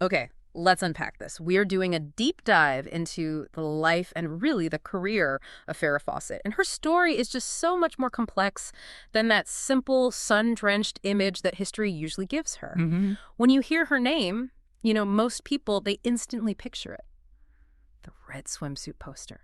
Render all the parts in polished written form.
Okay, let's unpack this. We're doing a deep dive into the life and really the career of Farrah Fawcett. And her story is just so much more complex than that simple, sun-drenched image that history usually gives her. Hmm. When you hear her name, most people, they instantly picture it. The red swimsuit poster.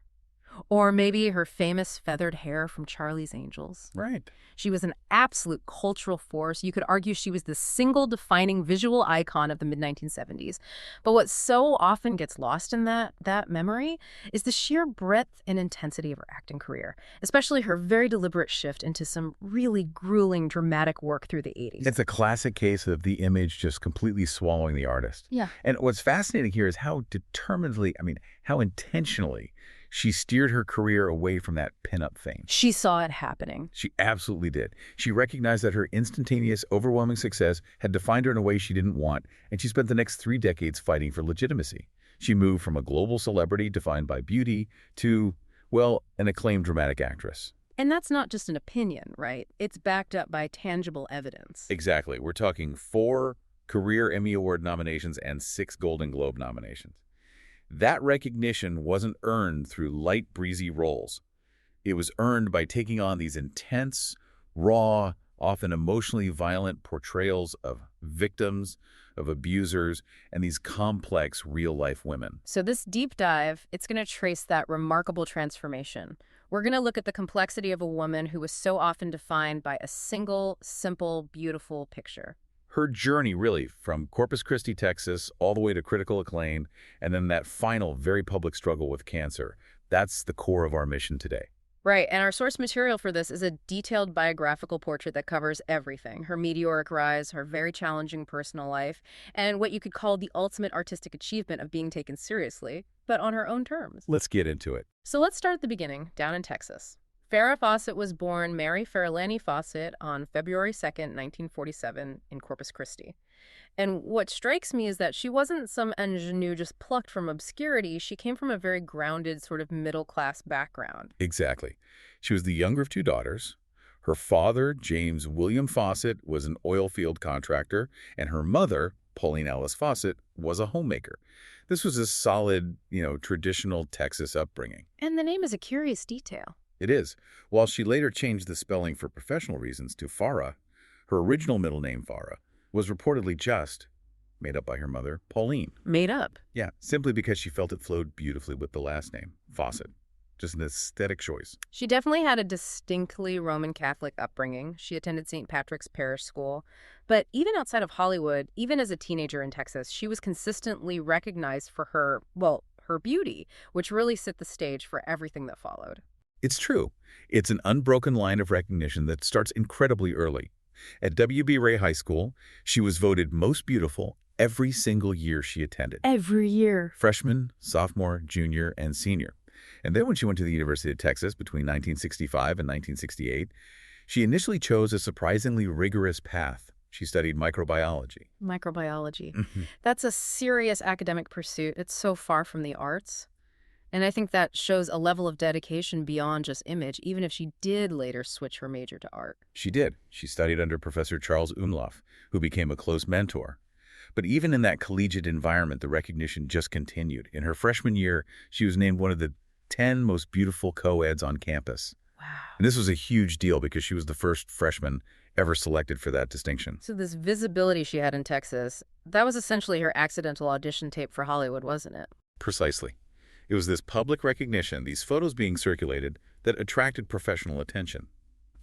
Or maybe her famous feathered hair from Charlie's Angels. Right. She was an absolute cultural force. You could argue she was the single defining visual icon of the mid-1970s. But what so often gets lost in that memory is the sheer breadth and intensity of her acting career, especially her very deliberate shift into some really grueling dramatic work through the 80s. It's a classic case of the image just completely swallowing the artist. Yeah. And what's fascinating here is how determinedly, how intentionally she steered her career away from that pinup fame. She saw it happening. She absolutely did. She recognized that her instantaneous, overwhelming success had defined her in a way she didn't want, and she spent the next 3 decades fighting for legitimacy. She moved from a global celebrity defined by beauty to, well, an acclaimed dramatic actress. And that's not just an opinion, right? It's backed up by tangible evidence. Exactly. We're talking 4 Career Emmy Award nominations and 6 Golden Globe nominations. That recognition wasn't earned through light, breezy roles. It was earned by taking on these intense, raw, often emotionally violent portrayals of victims, of abusers, and these complex real-life women. So this deep dive, it's going to trace that remarkable transformation. We're going to look at the complexity of a woman who was so often defined by a single, simple, beautiful picture. Her journey, really, from Corpus Christi, Texas, all the way to critical acclaim, and then that final, very public struggle with cancer. That's the core of our mission today. Right, and our source material for this is a detailed biographical portrait that covers everything. Her meteoric rise, her very challenging personal life, and what you could call the ultimate artistic achievement of being taken seriously, but on her own terms. Let's get into it. So let's start at the beginning, down in Texas. Farrah Fawcett was born Mary Farrellani Fawcett on February 2nd, 1947, in Corpus Christi. And what strikes me is that she wasn't some ingenue just plucked from obscurity. She came from a very grounded, sort of middle-class background. Exactly. She was the younger of 2 daughters. Her father, James William Fawcett, was an oil field contractor, and her mother, Pauline Alice Fawcett, was a homemaker. This was a solid, traditional Texas upbringing. And the name is a curious detail. It is. While she later changed the spelling for professional reasons to Farrah, her original middle name, Farrah, was reportedly just made up by her mother, Pauline. Made up. Yeah, simply because she felt it flowed beautifully with the last name, Fawcett. Just an aesthetic choice. She definitely had a distinctly Roman Catholic upbringing. She attended St. Patrick's Parish School. But even outside of Hollywood, even as a teenager in Texas, she was consistently recognized for her beauty, which really set the stage for everything that followed. It's true. It's an unbroken line of recognition that starts incredibly early. At W.B. Ray High School, she was voted most beautiful every single year she attended. Every year. Freshman, sophomore, junior, and senior. And then when she went to the University of Texas between 1965 and 1968, she initially chose a surprisingly rigorous path. She studied microbiology. Microbiology. That's a serious academic pursuit. It's so far from the arts. And I think that shows a level of dedication beyond just image, even if she did later switch her major to art. She did. She studied under Professor Charles Umlauf, who became a close mentor. But even in that collegiate environment, the recognition just continued. In her freshman year, she was named one of the 10 most beautiful co-eds on campus. Wow. And this was a huge deal because she was the first freshman ever selected for that distinction. So this visibility she had in Texas, that was essentially her accidental audition tape for Hollywood, wasn't it? Precisely. It was this public recognition, these photos being circulated, that attracted professional attention.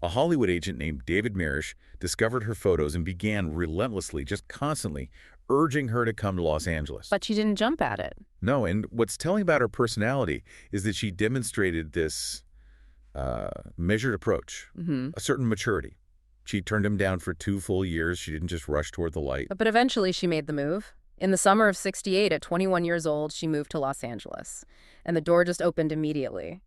A Hollywood agent named David Mirisch discovered her photos and began relentlessly, just constantly, urging her to come to Los Angeles. But she didn't jump at it. No, and what's telling about her personality is that she demonstrated this measured approach, a certain maturity. She turned him down for 2 full years. She didn't just rush toward the light. But eventually she made the move. In the summer of '68, at 21 years old, she moved to Los Angeles, and the door just opened immediately.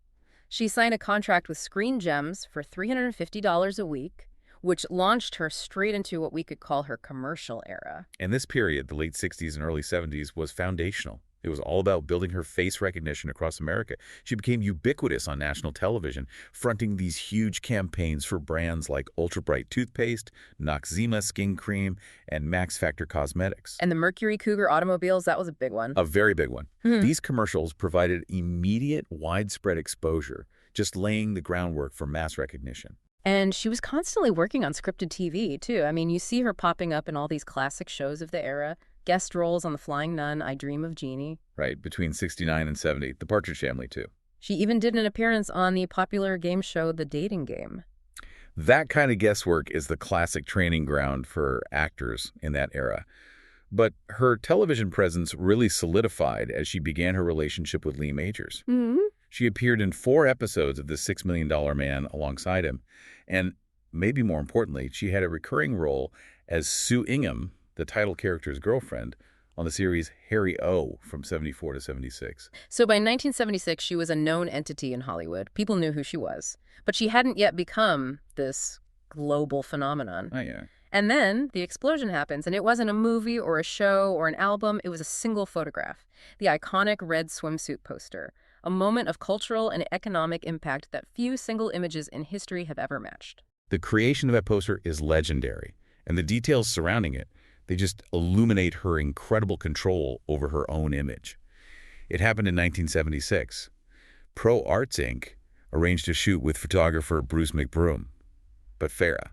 She signed a contract with Screen Gems for $350 a week, which launched her straight into what we could call her commercial era. And this period, the late 60s and early 70s, was foundational. It was all about building her face recognition across America. She became ubiquitous on national television, fronting these huge campaigns for brands like Ultra Bright toothpaste, Noxzema skin cream, and Max Factor cosmetics. And the Mercury Cougar automobiles, that was a big one. A very big one. Mhm. These commercials provided immediate, widespread exposure, just laying the groundwork for mass recognition. And she was constantly working on scripted TV, too. I mean, you see her popping up in all these classic shows of the era, guest roles on The Flying Nun, I Dream of Jeannie. Right, between 69 and 70. The Partridge Family, too. She even did an appearance on the popular game show The Dating Game. That kind of guesswork is the classic training ground for actors in that era. But her television presence really solidified as she began her relationship with Lee Majors. Hmm. She appeared in 4 episodes of The $6 Million Man alongside him. And maybe more importantly, she had a recurring role as Sue Ingham, the title character's girlfriend, on the series Harry O from 74 to 76. So by 1976, she was a known entity in Hollywood. People knew who she was. But she hadn't yet become this global phenomenon. Oh, yeah. And then the explosion happens, and it wasn't a movie or a show or an album. It was a single photograph, the iconic red swimsuit poster, a moment of cultural and economic impact that few single images in history have ever matched. The creation of that poster is legendary, and the details surrounding it, they just illuminate her incredible control over her own image. It happened in 1976. Pro Arts Inc. arranged a shoot with photographer Bruce McBroom. But Farrah,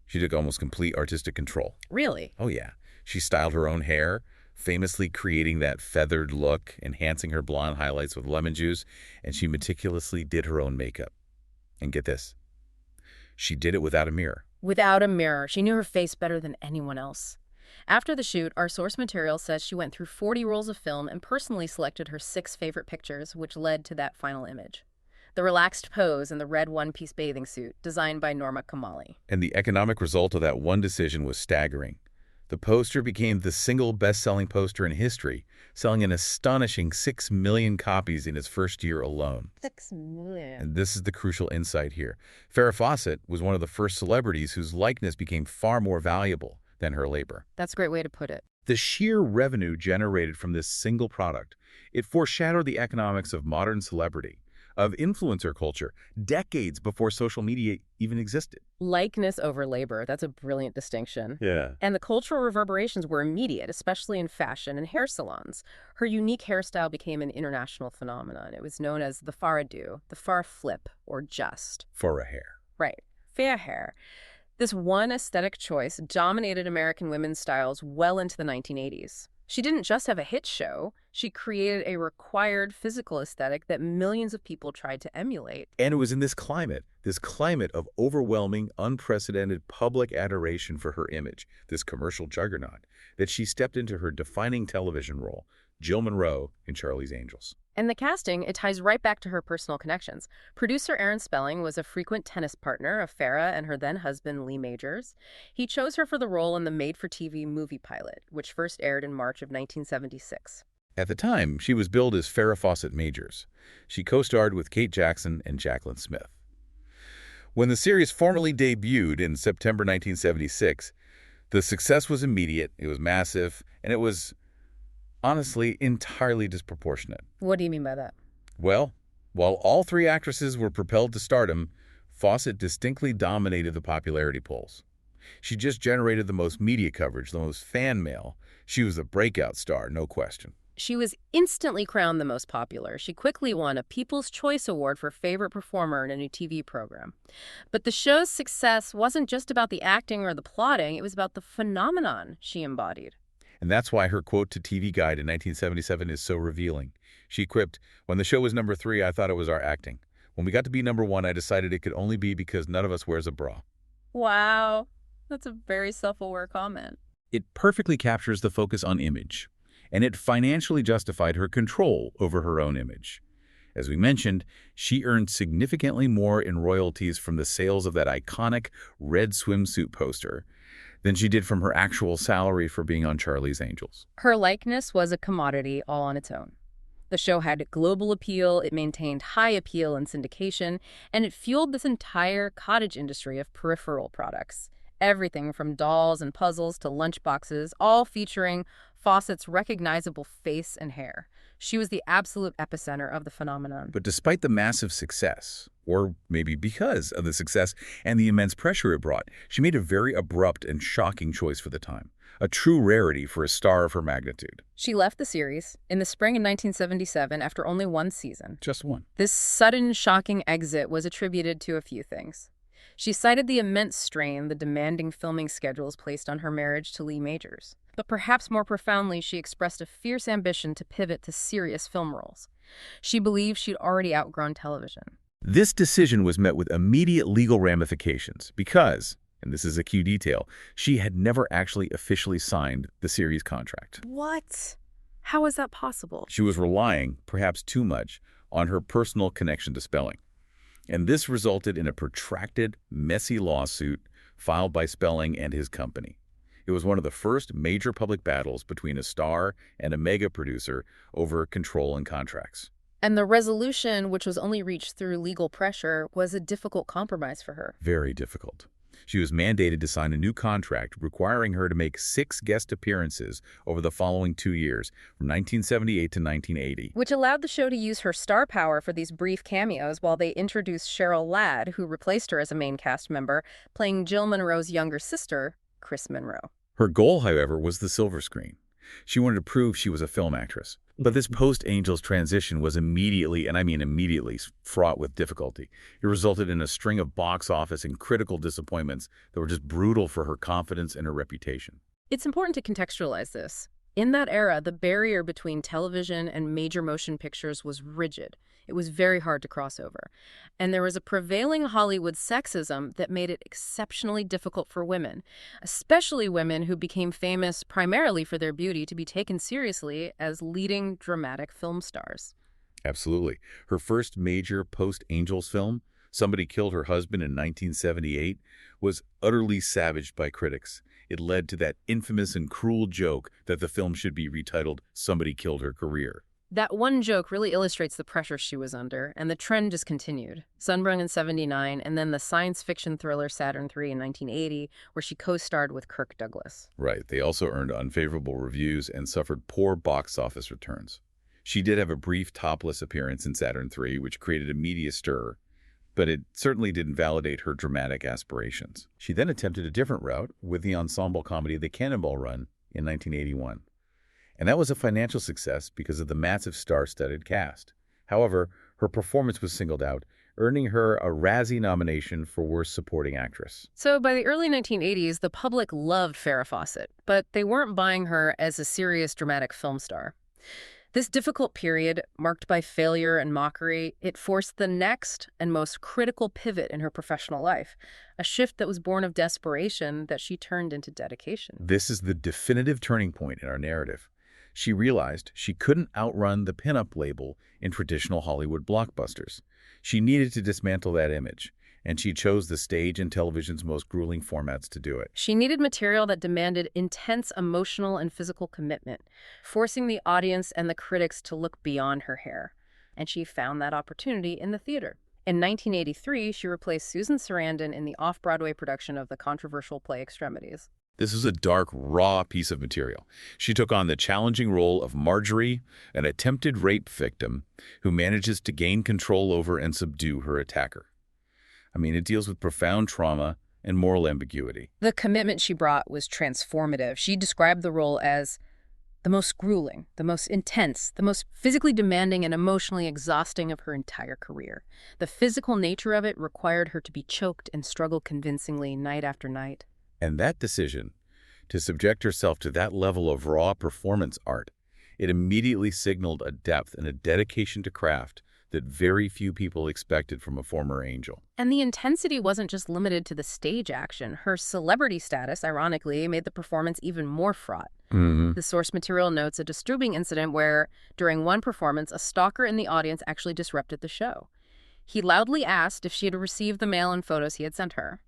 she took almost complete artistic control. Really? Oh, yeah. She styled her own hair, famously creating that feathered look, enhancing her blonde highlights with lemon juice, and she meticulously did her own makeup. And get this, she did it without a mirror. Without a mirror. She knew her face better than anyone else. After the shoot, our source material says she went through 40 rolls of film and personally selected her 6 favorite pictures, which led to that final image. The relaxed pose in the red one-piece bathing suit, designed by Norma Kamali. And the economic result of that one decision was staggering. The poster became the single best-selling poster in history, selling an astonishing 6 million copies in its first year alone. 6 million. And this is the crucial insight here. Farrah Fawcett was one of the first celebrities whose likeness became far more valuable than her labor. That's a great way to put it. The sheer revenue generated from this single product, it foreshadowed the economics of modern celebrity, of influencer culture, decades before social media even existed. Likeness over labor. That's a brilliant distinction. Yeah. And the cultural reverberations were immediate, especially in fashion and hair salons. Her unique hairstyle became an international phenomenon. It was known as the Farrah do, the Farrah flip, or just. Farrah hair. Right. Fair hair. This one aesthetic choice dominated American women's styles well into the 1980s. She didn't just have a hit show. She created a required physical aesthetic that millions of people tried to emulate. And it was in this climate of overwhelming, unprecedented public adoration for her image, this commercial juggernaut, that she stepped into her defining television role, Jill Monroe in Charlie's Angels. And the casting, it ties right back to her personal connections. Producer Aaron Spelling was a frequent tennis partner of Farrah and her then-husband Lee Majors. He chose her for the role in the made-for-TV movie pilot, which first aired in March of 1976. At the time, she was billed as Farrah Fawcett Majors. She co-starred with Kate Jackson and Jaclyn Smith. When the series formally debuted in September 1976, the success was immediate, it was massive, and it was honestly entirely disproportionate. What do you mean by that? Well, while all 3 actresses were propelled to stardom, Fawcett distinctly dominated the popularity polls. She just generated the most media coverage, the most fan mail. She was a breakout star, no question. She was instantly crowned the most popular. She quickly won a People's Choice Award for Favorite Performer in a new TV program. But the show's success wasn't just about the acting or the plotting, it was about the phenomenon she embodied. And that's why her quote to TV Guide in 1977 is so revealing. She quipped, "When the show was number 3, I thought it was our acting. When we got to be number 1, I decided it could only be because none of us wears a bra." Wow, that's a very self-aware comment. It perfectly captures the focus on image, and it financially justified her control over her own image. As we mentioned, she earned significantly more in royalties from the sales of that iconic red swimsuit poster than she did from her actual salary for being on Charlie's Angels. Her likeness was a commodity all on its own. The show had global appeal, it maintained high appeal and syndication, and it fueled this entire cottage industry of peripheral products. Everything from dolls and puzzles to lunchboxes, all featuring Fawcett's recognizable face and hair. She was the absolute epicenter of the phenomenon. But despite the massive success, or maybe because of the success and the immense pressure it brought, she made a very abrupt and shocking choice for the time, a true rarity for a star of her magnitude. She left the series in the spring of 1977 after only one season. Just one. This sudden, shocking exit was attributed to a few things. She cited the immense strain the demanding filming schedules placed on her marriage to Lee Majors. But perhaps more profoundly, she expressed a fierce ambition to pivot to serious film roles. She believed she'd already outgrown television. This decision was met with immediate legal ramifications because, and this is a key detail, she had never actually officially signed the series contract. What? How is that possible? She was relying, perhaps too much, on her personal connection to Spelling. And this resulted in a protracted, messy lawsuit filed by Spelling and his company. It was one of the first major public battles between a star and a mega producer over control and contracts. And the resolution, which was only reached through legal pressure, was a difficult compromise for her. Very difficult. She was mandated to sign a new contract requiring her to make 6 guest appearances over the following 2 years, from 1978 to 1980. Which allowed the show to use her star power for these brief cameos while they introduced Cheryl Ladd, who replaced her as a main cast member, playing Jill Monroe's younger sister, Chris Monroe. Her goal, however, was the silver screen. She wanted to prove she was a film actress. But this post-Angels transition was immediately, and I mean immediately, fraught with difficulty. It resulted in a string of box office and critical disappointments that were just brutal for her confidence and her reputation. It's important to contextualize this. In that era, the barrier between television and major motion pictures was rigid. It was very hard to cross over. And there was a prevailing Hollywood sexism that made it exceptionally difficult for women, especially women who became famous primarily for their beauty, to be taken seriously as leading dramatic film stars. Absolutely. Her first major post-Angels film, Somebody Killed Her Husband in 1978, was utterly savaged by critics. It led to that infamous and cruel joke that the film should be retitled Somebody Killed Her Career. That one joke really illustrates the pressure she was under, and the trend just continued. Sunbrung in '79, and then the science fiction thriller Saturn III in 1980, where she co-starred with Kirk Douglas. Right. They also earned unfavorable reviews and suffered poor box office returns. She did have a brief topless appearance in Saturn III, which created a media stir, but it certainly didn't validate her dramatic aspirations. She then attempted a different route with the ensemble comedy The Cannonball Run in 1981. And that was a financial success because of the massive star-studded cast. However, her performance was singled out, earning her a Razzie nomination for Worst Supporting Actress. So by the early 1980s, the public loved Farrah Fawcett, but they weren't buying her as a serious dramatic film star. This difficult period, marked by failure and mockery, it forced the next and most critical pivot in her professional life, a shift that was born of desperation that she turned into dedication. This is the definitive turning point in our narrative. She realized she couldn't outrun the pinup label in traditional Hollywood blockbusters. She needed to dismantle that image, and she chose the stage and television's most grueling formats to do it. She needed material that demanded intense emotional and physical commitment, forcing the audience and the critics to look beyond her hair. And she found that opportunity in the theater. In 1983, she replaced Susan Sarandon in the off-Broadway production of the controversial play Extremities. This is a dark, raw piece of material. She took on the challenging role of Marjorie, an attempted rape victim who manages to gain control over and subdue her attacker. I mean, it deals with profound trauma and moral ambiguity. The commitment she brought was transformative. She described the role as the most grueling, the most intense, the most physically demanding and emotionally exhausting of her entire career. The physical nature of it required her to be choked and struggle convincingly night after night. And that decision, to subject herself to that level of raw performance art, it immediately signaled a depth and a dedication to craft that very few people expected from a former angel. And the intensity wasn't just limited to the stage action. Her celebrity status, ironically, made the performance even more fraught. The source material notes a disturbing incident where, during one performance, a stalker in the audience actually disrupted the show. He loudly asked if she had received the mail and photos he had sent her.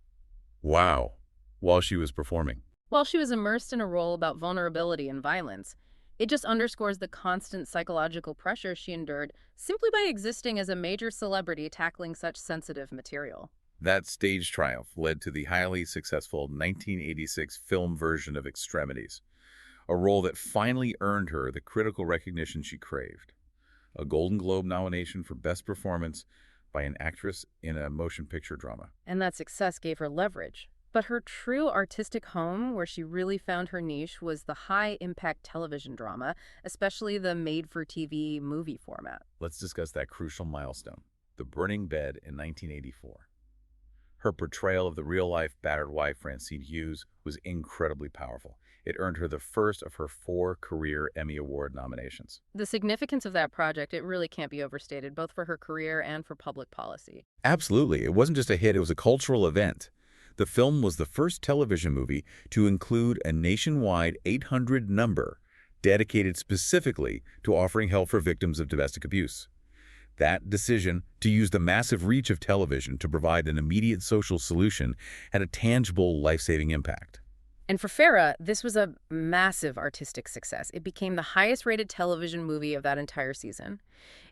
Wow. While she was performing. While she was immersed in a role about vulnerability and violence, it just underscores the constant psychological pressure she endured simply by existing as a major celebrity tackling such sensitive material. That stage triumph led to the highly successful 1986 film version of Extremities, a role that finally earned her the critical recognition she craved. A Golden Globe nomination for Best Performance by an actress in a motion picture drama. And that success gave her leverage. But her true artistic home, where she really found her niche, was the high-impact television drama, especially the made-for-TV movie format. Let's discuss that crucial milestone, The Burning Bed in 1984. Her portrayal of the real-life battered wife Francine Hughes was incredibly powerful. It earned her the first of her 4 career Emmy Award nominations. The significance of that project, it really can't be overstated, both for her career and for public policy. Absolutely. It wasn't just a hit, it was a cultural event. The film was the first television movie to include a nationwide 800 number dedicated specifically to offering help for victims of domestic abuse. That decision to use the massive reach of television to provide an immediate social solution had a tangible, life-saving impact. And for Farrah, this was a massive artistic success. It became the highest-rated television movie of that entire season.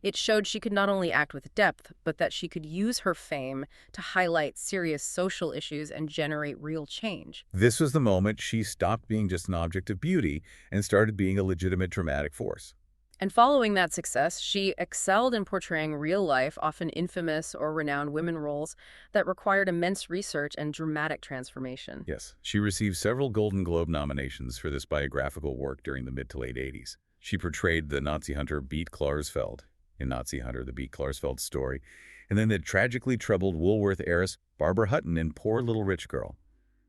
It showed she could not only act with depth, but that she could use her fame to highlight serious social issues and generate real change. This was the moment she stopped being just an object of beauty and started being a legitimate dramatic force. And following that success, she excelled in portraying real-life, often infamous or renowned women roles that required immense research and dramatic transformation. Yes, she received several Golden Globe nominations for this biographical work during the mid to late 80s. She portrayed the Nazi hunter Beat Klarsfeld in Nazi Hunter, the Beat Klarsfeld story, and then the tragically troubled Woolworth heiress Barbara Hutton in Poor Little Rich Girl,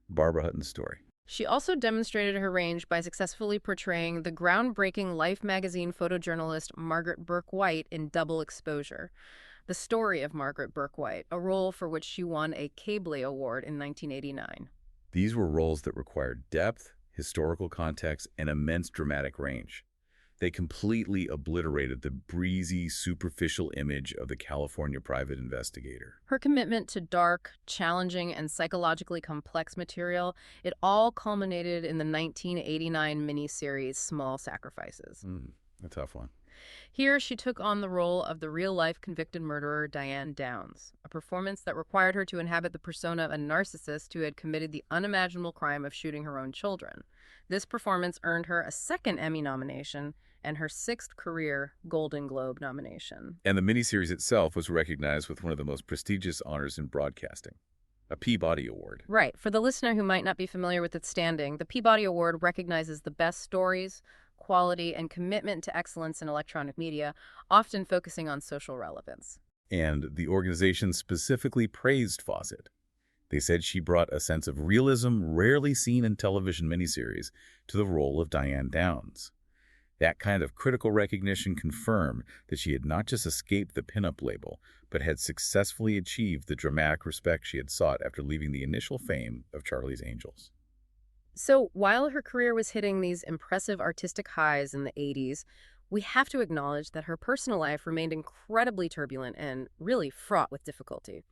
Barbara Hutton's story. She also demonstrated her range by successfully portraying the groundbreaking Life magazine photojournalist Margaret Bourke-White in Double Exposure, the story of Margaret Bourke-White, a role for which she won a Cable Award in 1989. These were roles that required depth, historical context, and immense dramatic range. They completely obliterated the breezy, superficial image of the California private investigator. Her commitment to dark, challenging, and psychologically complex material, it all culminated in the 1989 miniseries Small Sacrifices. A tough one. Here, she took on the role of the real-life convicted murderer Diane Downs, a performance that required her to inhabit the persona of a narcissist who had committed the unimaginable crime of shooting her own children. This performance earned her a 2nd Emmy nomination and her 6th career Golden Globe nomination. And the miniseries itself was recognized with one of the most prestigious honors in broadcasting, a Peabody Award. Right. For the listener who might not be familiar with its standing, the Peabody Award recognizes the best stories, quality, and commitment to excellence in electronic media, often focusing on social relevance. And the organization specifically praised Fawcett. They said she brought a sense of realism rarely seen in television miniseries to the role of Diane Downs. That kind of critical recognition confirmed that she had not just escaped the pinup label, but had successfully achieved the dramatic respect she had sought after leaving the initial fame of Charlie's Angels. So while her career was hitting these impressive artistic highs in the 80s, we have to acknowledge that her personal life remained incredibly turbulent and really fraught with difficulty.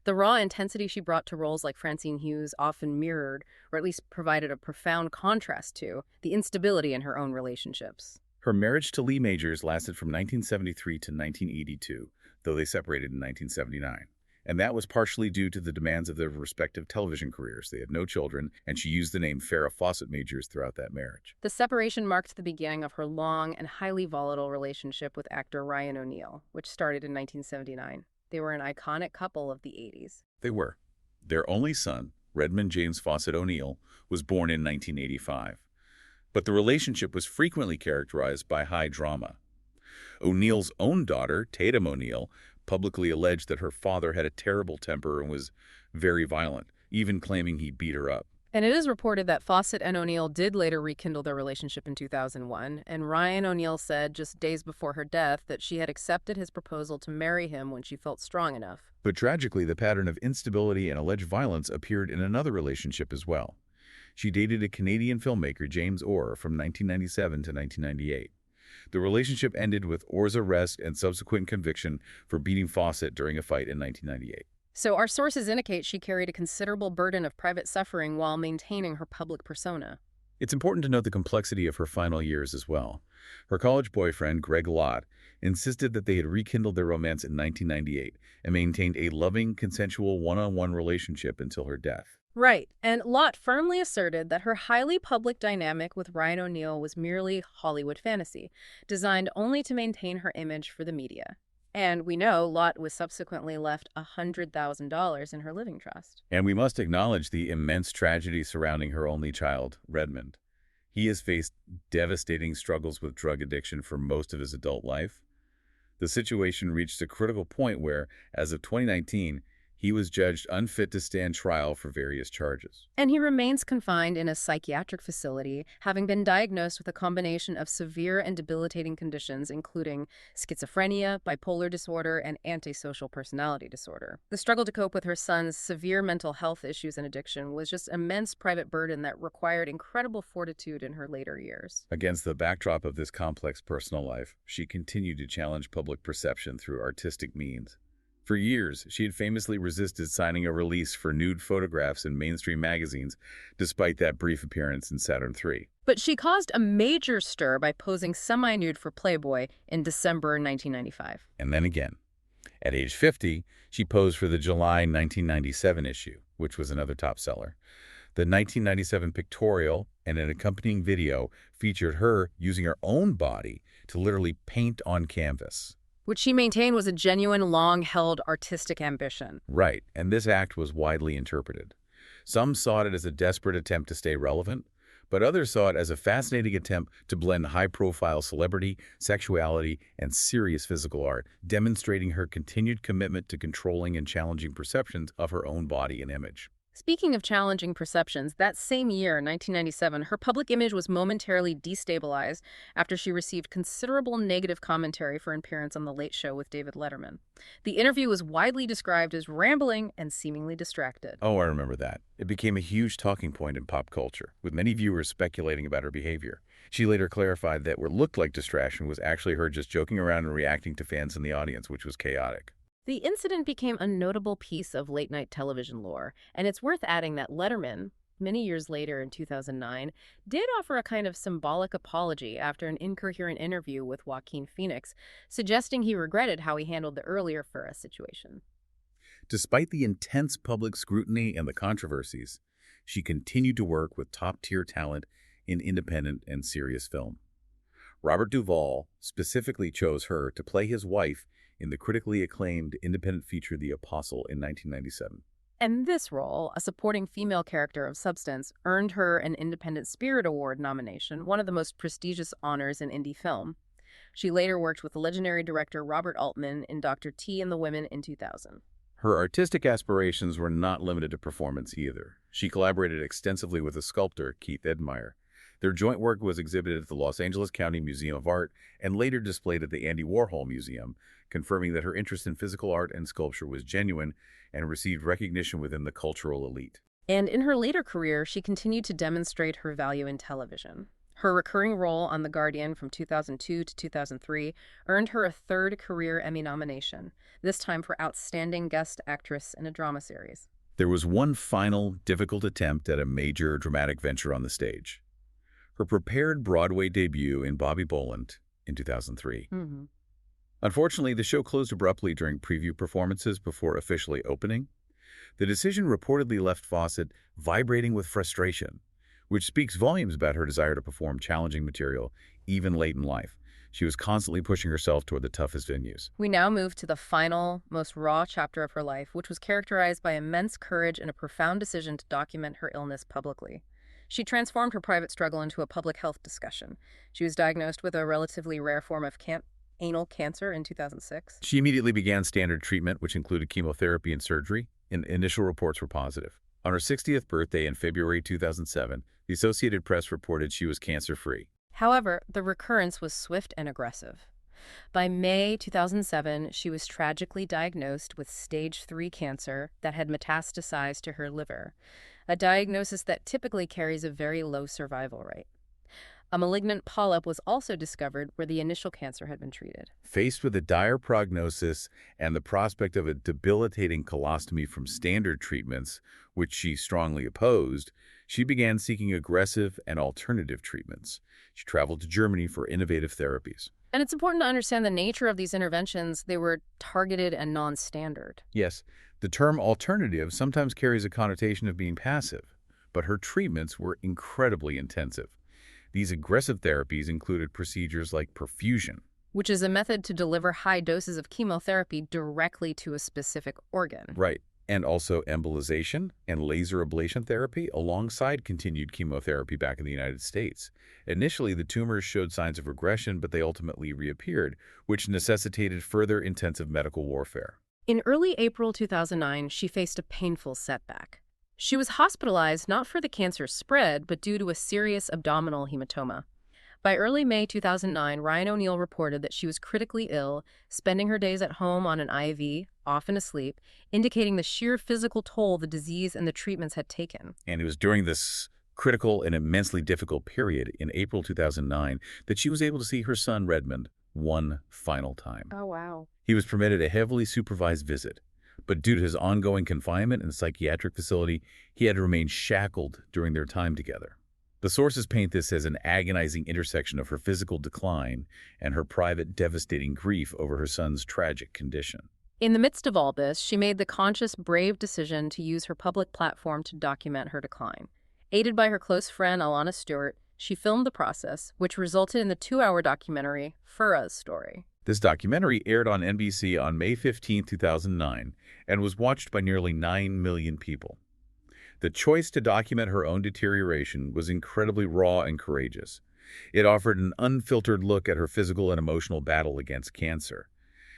The raw intensity she brought to roles like Francine Hughes often mirrored, or at least provided a profound contrast to, the instability in her own relationships. Her marriage to Lee Majors lasted from 1973 to 1982, though they separated in 1979. And that was partially due to the demands of their respective television careers. They had no children, and she used the name Farrah Fawcett Majors throughout that marriage. The separation marked the beginning of her long and highly volatile relationship with actor Ryan O'Neal, which started in 1979. They were an iconic couple of the 80s. They were. Their only son, Redmond James Fawcett O'Neal, was born in 1985. But the relationship was frequently characterized by high drama. O'Neal's own daughter, Tatum O'Neal, publicly alleged that her father had a terrible temper and was very violent, even claiming he beat her up. And it is reported that Fawcett and O'Neal did later rekindle their relationship in 2001, and Ryan O'Neal said just days before her death that she had accepted his proposal to marry him when she felt strong enough. But tragically, the pattern of instability and alleged violence appeared in another relationship as well. She dated a Canadian filmmaker, James Orr, from 1997 to 1998. The relationship ended with Orr's arrest and subsequent conviction for beating Fawcett during a fight in 1998. So our sources indicate she carried a considerable burden of private suffering while maintaining her public persona. It's important to note the complexity of her final years as well. Her college boyfriend, Greg Lott, insisted that they had rekindled their romance in 1998 and maintained a loving, consensual one-on-one relationship until her death. Right, and Lott firmly asserted that her highly public dynamic with Ryan O'Neal was merely Hollywood fantasy, designed only to maintain her image for the media. And we know Lott was subsequently left $100,000 in her living trust. And we must acknowledge the immense tragedy surrounding her only child, Redmond. He has faced devastating struggles with drug addiction for most of his adult life. The situation reached a critical point where, as of 2019, he was judged unfit to stand trial for various charges. And he remains confined in a psychiatric facility, having been diagnosed with a combination of severe and debilitating conditions, including schizophrenia, bipolar disorder, and antisocial personality disorder. The struggle to cope with her son's severe mental health issues and addiction was just immense private burden that required incredible fortitude in her later years. Against the backdrop of this complex personal life, she continued to challenge public perception through artistic means. For years, she had famously resisted signing a release for nude photographs in mainstream magazines, despite that brief appearance in Saturn III. But she caused a major stir by posing semi-nude for Playboy in December 1995. And then again. At age 50, she posed for the July 1997 issue, which was another top seller. The 1997 pictorial and an accompanying video featured her using her own body to literally paint on canvas. Which she maintained was a genuine, long-held artistic ambition. Right, and this act was widely interpreted. Some saw it as a desperate attempt to stay relevant, but others saw it as a fascinating attempt to blend high-profile celebrity, sexuality, and serious physical art, demonstrating her continued commitment to controlling and challenging perceptions of her own body and image. Speaking of challenging perceptions, that same year, 1997, her public image was momentarily destabilized after she received considerable negative commentary for an appearance on The Late Show with David Letterman. The interview was widely described as rambling and seemingly distracted. Oh, I remember that. It became a huge talking point in pop culture, with many viewers speculating about her behavior. She later clarified that what looked like distraction was actually her just joking around and reacting to fans in the audience, which was chaotic. The incident became a notable piece of late-night television lore, and it's worth adding that Letterman, many years later in 2009, did offer a kind of symbolic apology after an incoherent interview with Joaquin Phoenix, suggesting he regretted how he handled the earlier Farrah situation. Despite the intense public scrutiny and the controversies, she continued to work with top-tier talent in independent and serious film. Robert Duvall specifically chose her to play his wife in the critically acclaimed independent feature The Apostle in 1997. And this role, a supporting female character of substance, earned her an Independent Spirit Award nomination, one of the most prestigious honors in indie film. She later worked with legendary director Robert Altman in Dr. T and the Women in 2000. Her artistic aspirations were not limited to performance either. She collaborated extensively with the sculptor Keith Edmeyer. Their joint work was exhibited at the Los Angeles County Museum of Art and later displayed at the Andy Warhol Museum, confirming that her interest in physical art and sculpture was genuine and received recognition within the cultural elite. And in her later career, she continued to demonstrate her value in television. Her recurring role on The Guardian from 2002 to 2003 earned her a third career Emmy nomination, this time for Outstanding Guest Actress in a Drama Series. There was one final, difficult attempt at a major dramatic venture on the stage. Her prepared Broadway debut in Bobby Boland in 2003. Unfortunately, the show closed abruptly during preview performances before officially opening. The decision reportedly left Fawcett vibrating with frustration, which speaks volumes about her desire to perform challenging material, even late in life. She was constantly pushing herself toward the toughest venues. We now move to the final, most raw chapter of her life, which was characterized by immense courage and a profound decision to document her illness publicly. She transformed her private struggle into a public health discussion. She was diagnosed with a relatively rare form of anal cancer in 2006. She immediately began standard treatment, which included chemotherapy and surgery, and initial reports were positive. On her 60th birthday in February 2007, the Associated Press reported she was cancer-free. However, the recurrence was swift and aggressive. By May 2007, she was tragically diagnosed with stage 3 cancer that had metastasized to her liver, a diagnosis that typically carries a very low survival rate. A malignant polyp was also discovered where the initial cancer had been treated. Faced with a dire prognosis and the prospect of a debilitating colostomy from standard treatments, which she strongly opposed, she began seeking aggressive and alternative treatments. She traveled to Germany for innovative therapies. And it's important to understand the nature of these interventions. They were targeted and non-standard. Yes, the term alternative sometimes carries a connotation of being passive, but her treatments were incredibly intensive. These aggressive therapies included procedures like perfusion. Which is a method to deliver high doses of chemotherapy directly to a specific organ. Right. And also embolization and laser ablation therapy alongside continued chemotherapy back in the United States. Initially, the tumors showed signs of regression, but they ultimately reappeared, which necessitated further intensive medical warfare. In early April 2009, she faced a painful setback. She was hospitalized not for the cancer's spread, but due to a serious abdominal hematoma. By early May 2009, Ryan O'Neal reported that she was critically ill, spending her days at home on an IV, often asleep, indicating the sheer physical toll the disease and the treatments had taken. And it was during this critical and immensely difficult period in April 2009 that she was able to see her son Redmond one final time. Oh, wow. He was permitted a heavily supervised visit, but due to his ongoing confinement in a psychiatric facility, he had to remain shackled during their time together. The sources paint this as an agonizing intersection of her physical decline and her private, devastating grief over her son's tragic condition. In the midst of all this, she made the conscious, brave decision to use her public platform to document her decline. Aided by her close friend, Alana Stewart, she filmed the process, which resulted in the 2-hour documentary, Farrah's Story. This documentary aired on NBC on May 15, 2009, and was watched by nearly 9 million people. The choice to document her own deterioration was incredibly raw and courageous. It offered an unfiltered look at her physical and emotional battle against cancer.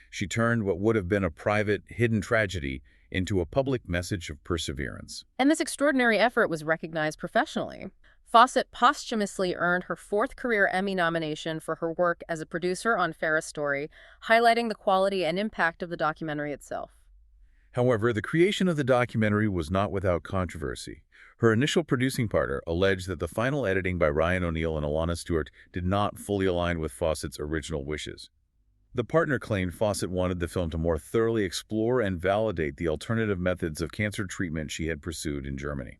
She turned what would have been a private, hidden tragedy into a public message of perseverance. And this extraordinary effort was recognized professionally. Fawcett posthumously earned her 4th career Emmy nomination for her work as a producer on Farrah's Story, highlighting the quality and impact of the documentary itself. However, the creation of the documentary was not without controversy. Her initial producing partner alleged that the final editing by Ryan O'Neal and Alana Stewart did not fully align with Fawcett's original wishes. The partner claimed Fawcett wanted the film to more thoroughly explore and validate the alternative methods of cancer treatment she had pursued in Germany.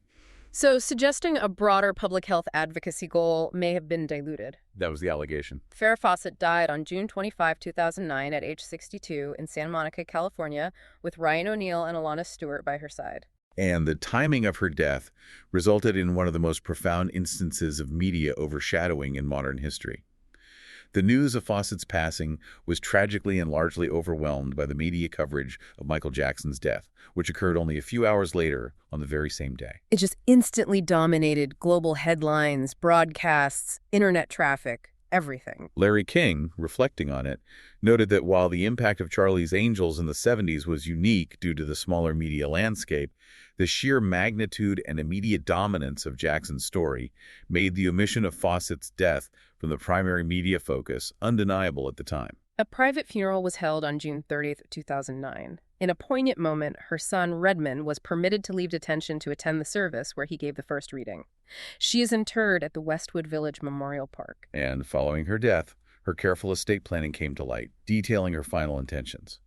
So, suggesting a broader public health advocacy goal may have been diluted. That was the allegation. Farrah Fawcett died on June 25, 2009 at age 62 in Santa Monica, California, with Ryan O'Neal and Alana Stewart by her side. And the timing of her death resulted in one of the most profound instances of media overshadowing in modern history. The news of Fawcett's passing was tragically and largely overwhelmed by the media coverage of Michael Jackson's death, which occurred only a few hours later on the very same day. It just instantly dominated global headlines, broadcasts, internet traffic, everything. Larry King, reflecting on it, noted that while the impact of Charlie's Angels in the 70s was unique due to the smaller media landscape, the sheer magnitude and immediate dominance of Jackson's story made the omission of Fawcett's death from the primary media focus undeniable at the time. A private funeral was held on June 30, 2009. In a poignant moment, her son, Redmond, was permitted to leave detention to attend the service where he gave the first reading. She is interred at the Westwood Village Memorial Park. And following her death, her careful estate planning came to light, detailing her final intentions.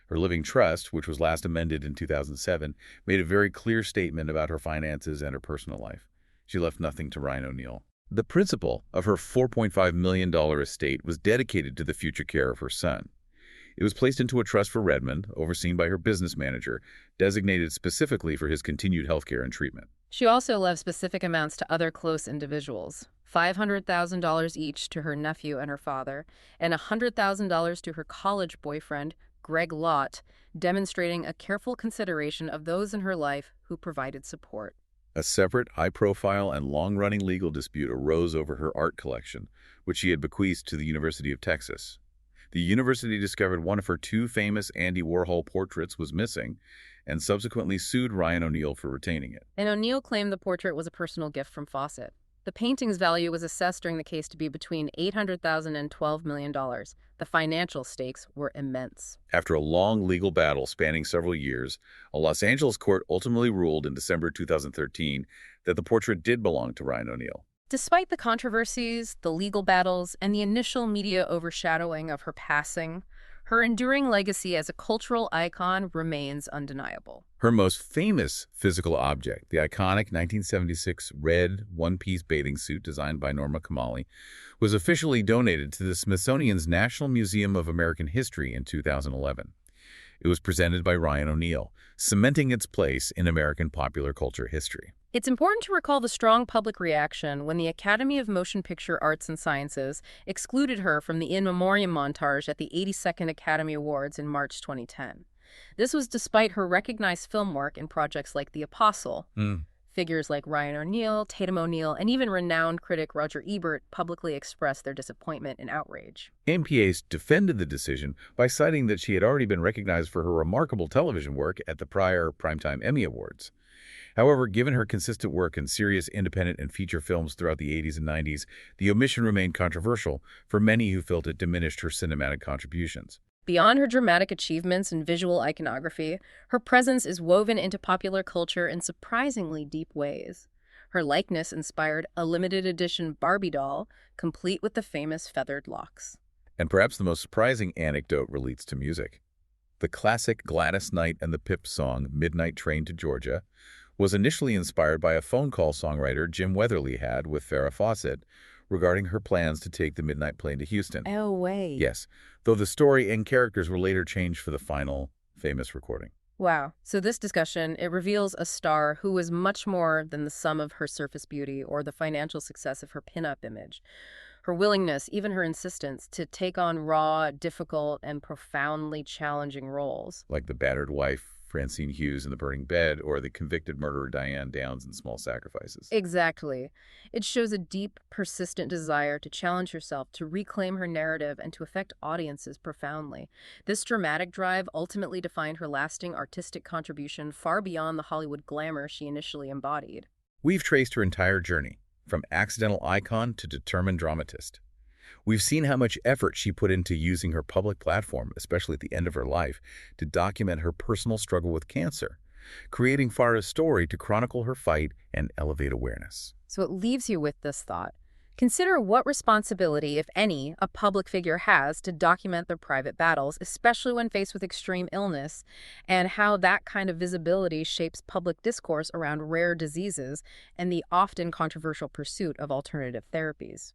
Her living trust, which was last amended in 2007, made a very clear statement about her finances and her personal life. She left nothing to Ryan O'Neal. The principal of her $4.5 million estate was dedicated to the future care of her son. It was placed into a trust for Redmond, overseen by her business manager, designated specifically for his continued health care and treatment. She also left specific amounts to other close individuals, $500,000 each to her nephew and her father, and $100,000 to her college boyfriend, Greg Lott, demonstrating a careful consideration of those in her life who provided support. A separate, high-profile, and long-running legal dispute arose over her art collection, which she had bequeathed to the University of Texas. The university discovered one of her 2 famous Andy Warhol portraits was missing, and subsequently sued Ryan O'Neal for retaining it. And O'Neal claimed the portrait was a personal gift from Fawcett. The painting's value was assessed during the case to be between $800,000 and $12 million. The financial stakes were immense. After a long legal battle spanning several years, a Los Angeles court ultimately ruled in December 2013 that the portrait did belong to Ryan O'Neal. Despite the controversies, the legal battles, and the initial media overshadowing of her passing, her enduring legacy as a cultural icon remains undeniable. Her most famous physical object, the iconic 1976 red one-piece bathing suit designed by Norma Kamali, was officially donated to the Smithsonian's National Museum of American History in 2011. It was presented by Ryan O'Neal, cementing its place in American popular culture history. It's important to recall the strong public reaction when the Academy of Motion Picture Arts and Sciences excluded her from the In Memoriam montage at the 82nd Academy Awards in March 2010. This was despite her recognized film work in projects like The Apostle. Figures like Ryan O'Neal, Tatum O'Neal, and even renowned critic Roger Ebert publicly expressed their disappointment and outrage. MPAs defended the decision by citing that she had already been recognized for her remarkable television work at the prior Primetime Emmy Awards. However, given her consistent work in serious independent and feature films throughout the 80s and 90s, the omission remained controversial for many who felt it diminished her cinematic contributions. Beyond her dramatic achievements in visual iconography, her presence is woven into popular culture in surprisingly deep ways. Her likeness inspired a limited edition Barbie doll, complete with the famous feathered locks. And perhaps the most surprising anecdote relates to music. The classic Gladys Knight and the Pips song, Midnight Train to Georgia, was initially inspired by a phone call songwriter Jim Weatherly had with Farrah Fawcett regarding her plans to take the midnight plane to Houston. Oh, wait. Yes, though the story and characters were later changed for the final, famous recording. Wow. So this discussion, it reveals a star who was much more than the sum of her surface beauty or the financial success of her pinup image. Her willingness, even her insistence, to take on raw, difficult, and profoundly challenging roles. Like the battered wife, Francine Hughes in The Burning Bed, or the convicted murderer Diane Downs in Small Sacrifices. Exactly. It shows a deep, persistent desire to challenge herself, to reclaim her narrative, and to affect audiences profoundly. This dramatic drive ultimately defined her lasting artistic contribution far beyond the Hollywood glamour she initially embodied. We've traced her entire journey, from accidental icon to determined dramatist. We've seen how much effort she put into using her public platform, especially at the end of her life, to document her personal struggle with cancer, creating Farrah's story to chronicle her fight and elevate awareness. So it leaves you with this thought. Consider what responsibility, if any, a public figure has to document their private battles, especially when faced with extreme illness, and how that kind of visibility shapes public discourse around rare diseases and the often controversial pursuit of alternative therapies.